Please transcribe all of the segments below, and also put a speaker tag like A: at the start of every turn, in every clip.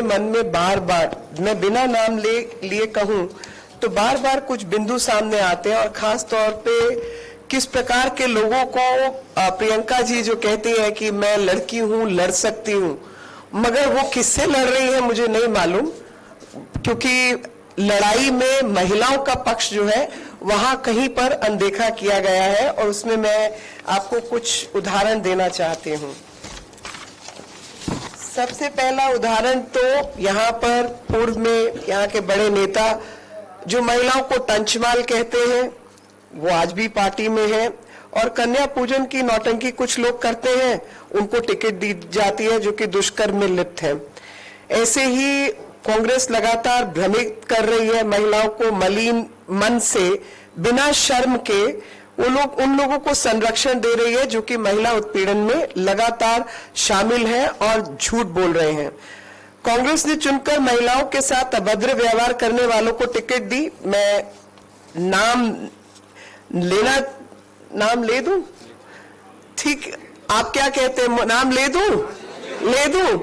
A: मन में बार बार, मैं बिना नाम लिए कहूं तो बार बार कुछ बिंदु सामने आते हैं, और खास तौर पे किस प्रकार के लोगों को प्रियंका जी जो कहती है कि मैं लड़की हूं, लड़ सकती हूं, मगर वो किससे लड़ रही है मुझे नहीं मालूम, क्योंकि लड़ाई में महिलाओं का पक्ष जो है वहां कहीं पर अनदेखा किया गया है, और उसमें मैं आपको कुछ उदाहरण देना चाहती हूं। सबसे पहला उदाहरण तो यहाँ पर पूर्व में यहाँ के बड़े नेता जो महिलाओं को टंचमाल कहते हैं वो आज भी पार्टी में है, और कन्या पूजन की नौटंकी कुछ लोग करते हैं, उनको टिकट दी जाती है जो कि दुष्कर्म में लिप्त है। ऐसे ही कांग्रेस लगातार भ्रमित कर रही है महिलाओं को, मलिन मन से बिना शर्म के उन लोगों को संरक्षण दे रही है जो कि महिला उत्पीड़न में लगातार शामिल है और झूठ बोल रहे हैं। कांग्रेस ने चुनकर महिलाओं के साथ अभद्र व्यवहार करने वालों को टिकट दी। मैं नाम ले दूं? ठीक, आप क्या कहते हैं, नाम ले दूं?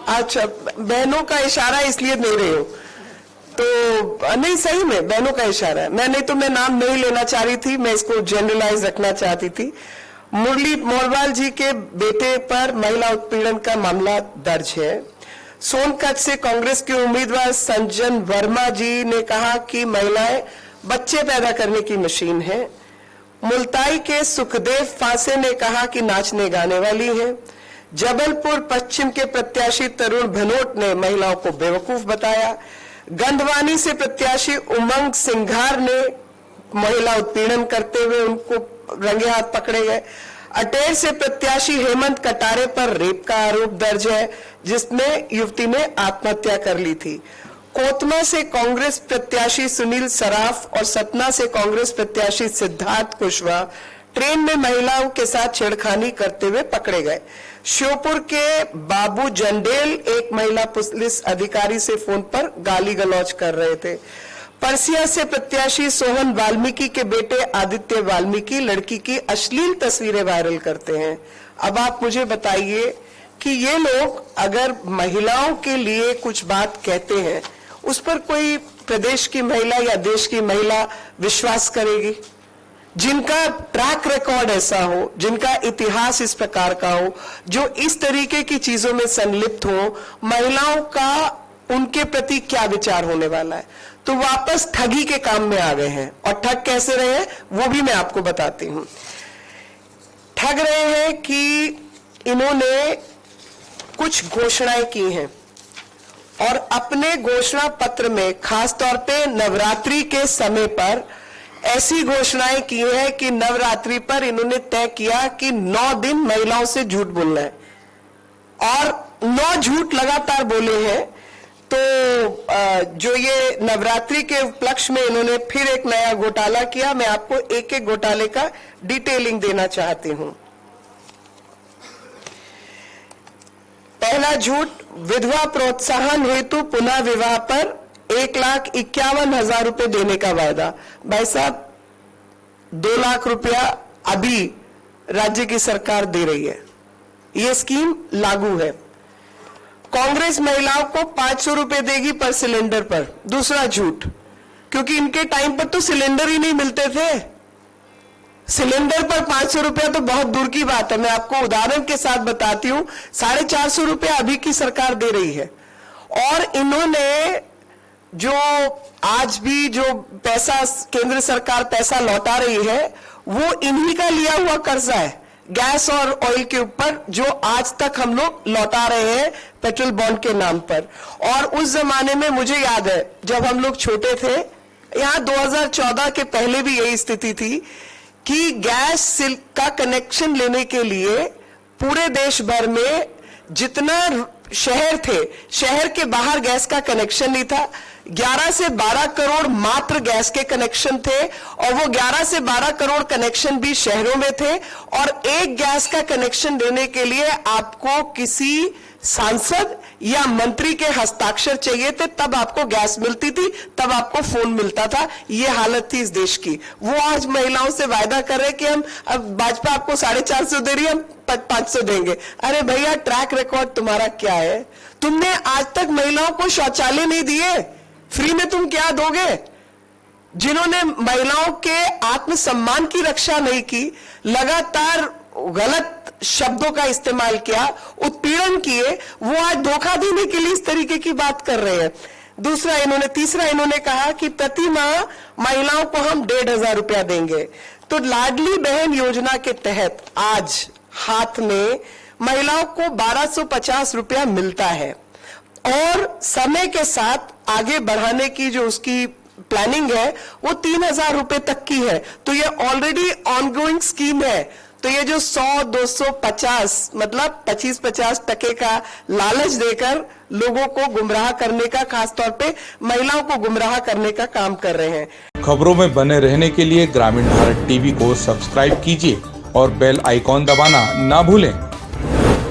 A: अच्छा, बहनों का इशारा इसलिए दे रहे हो तो नहीं, सही में बहनों का इशारा है। मैं नाम नहीं लेना चाह रही थी, मैं इसको जनरलाइज रखना चाहती थी। मुरली मोरवाल जी के बेटे पर महिला उत्पीड़न का मामला दर्ज है। सोनकच्छ से कांग्रेस के उम्मीदवार संजन वर्मा जी ने कहा कि महिलाएं बच्चे पैदा करने की मशीन है। मुल्ताई के सुखदेव फांसे ने कहा कि नाचने गाने वाली है। जबलपुर पश्चिम के प्रत्याशी तरुण भनोट ने महिलाओं को बेवकूफ बताया। गंधवानी से प्रत्याशी उमंग सिंघार ने महिला उत्पीड़न करते हुए उनको रंगे हाथ पकड़े गए। अटेर से प्रत्याशी हेमंत कटारे पर रेप का आरोप दर्ज है, जिसमें युवती ने आत्महत्या कर ली थी। कोतमा से कांग्रेस प्रत्याशी सुनील सराफ और सतना से कांग्रेस प्रत्याशी सिद्धार्थ कुशवाहा ट्रेन में महिलाओं के साथ छेड़खानी करते हुए पकड़े गए। श्योपुर के बाबू जंडेल एक महिला पुलिस अधिकारी से फोन पर गाली गलौज कर रहे थे। परसिया से प्रत्याशी सोहन वाल्मीकि के बेटे आदित्य वाल्मीकि लड़की की अश्लील तस्वीरें वायरल करते हैं। अब आप मुझे बताइए कि ये लोग अगर महिलाओं के लिए कुछ बात कहते हैं, उस पर कोई प्रदेश की महिला या देश की महिला विश्वास करेगी? जिनका ट्रैक रिकॉर्ड ऐसा हो, जिनका इतिहास इस प्रकार का हो, जो इस तरीके की चीजों में संलिप्त हो, महिलाओं का उनके प्रति क्या विचार होने वाला है? तो वापस ठगी के काम में आ गए हैं, और ठग कैसे रहे हैं वो भी मैं आपको बताती हूं। ठग रहे हैं कि इन्होंने कुछ घोषणाएं की हैं, और अपने घोषणा पत्र में खासतौर पे नवरात्रि के समय पर ऐसी घोषणाएं की है कि नवरात्रि पर इन्होंने तय किया कि 9 दिन महिलाओं से झूठ बोलना है, और 9 झूठ लगातार बोले हैं। तो जो ये नवरात्रि के उपलक्ष्य में इन्होंने फिर एक नया घोटाला किया, मैं आपको एक एक घोटाले का डिटेलिंग देना चाहती हूं। पहला झूठ, विधवा प्रोत्साहन हेतु पुनः विवाह पर 1,51,000 रुपए देने का वायदा। भाई साहब, 2 लाख रुपया अभी राज्य की सरकार दे रही है, ये स्कीम लागू है। कांग्रेस महिलाओं को 500 रुपए देगी पर सिलेंडर पर। दूसरा झूठ, क्योंकि इनके टाइम पर तो सिलेंडर ही नहीं मिलते थे। सिलेंडर पर 500 रुपया तो बहुत दूर की बात है। मैं आपको उदाहरण के साथ बताती हूं, 450 रुपया अभी की सरकार दे रही है। और इन्होंने जो आज भी जो पैसा केंद्र सरकार पैसा लौटा रही है, वो इन्हीं का लिया हुआ कर्जा है गैस और ऑयल के ऊपर, जो आज तक हम लोग लौटा रहे हैं पेट्रोल बॉन्ड के नाम पर। और उस जमाने में मुझे याद है, जब हम लोग छोटे थे, यहां 2014 के पहले भी यही स्थिति थी कि गैस का कनेक्शन लेने के लिए पूरे देश भर में जितना शहर थे, शहर के बाहर गैस का कनेक्शन नहीं था। 11 से 12 करोड़ मात्र गैस के कनेक्शन थे, और वो 11 से 12 करोड़ कनेक्शन भी शहरों में थे। और एक गैस का कनेक्शन देने के लिए आपको किसी सांसद या मंत्री के हस्ताक्षर चाहिए थे, तब आपको गैस मिलती थी, तब आपको फोन मिलता था। ये हालत थी इस देश की। वो आज महिलाओं से वायदा कर रहे कि हम, अब भाजपा आपको 450 दे रही है, हम 500 देंगे। अरे भैया, ट्रैक रिकॉर्ड तुम्हारा क्या है? तुमने आज तक महिलाओं को शौचालय नहीं दिए, फ्री में तुम क्या दोगे? जिन्होंने महिलाओं के आत्मसम्मान की रक्षा नहीं की, लगातार गलत शब्दों का इस्तेमाल किया, उत्पीड़न किए, वो आज धोखा देने के लिए इस तरीके की बात कर रहे हैं। तीसरा इन्होंने कहा कि प्रति माह महिलाओं को हम 1,500 रुपया देंगे। तो लाडली बहन योजना के तहत आज हाथ में महिलाओं को 1,250 रुपया मिलता है और समय के साथ आगे बढ़ाने की जो उसकी प्लानिंग है वो 3,000 रुपए तक की है। तो ये ऑलरेडी ऑनगोइंग स्कीम है। तो ये जो 100, 250 मतलब 25-50 टके का लालच देकर लोगों को गुमराह करने का, खासतौर पे महिलाओं को गुमराह करने का काम कर रहे हैं।
B: खबरों में बने रहने के लिए ग्रामीण भारत टीवी को सब्सक्राइब कीजिए और बेल आइकॉन दबाना ना भूलें।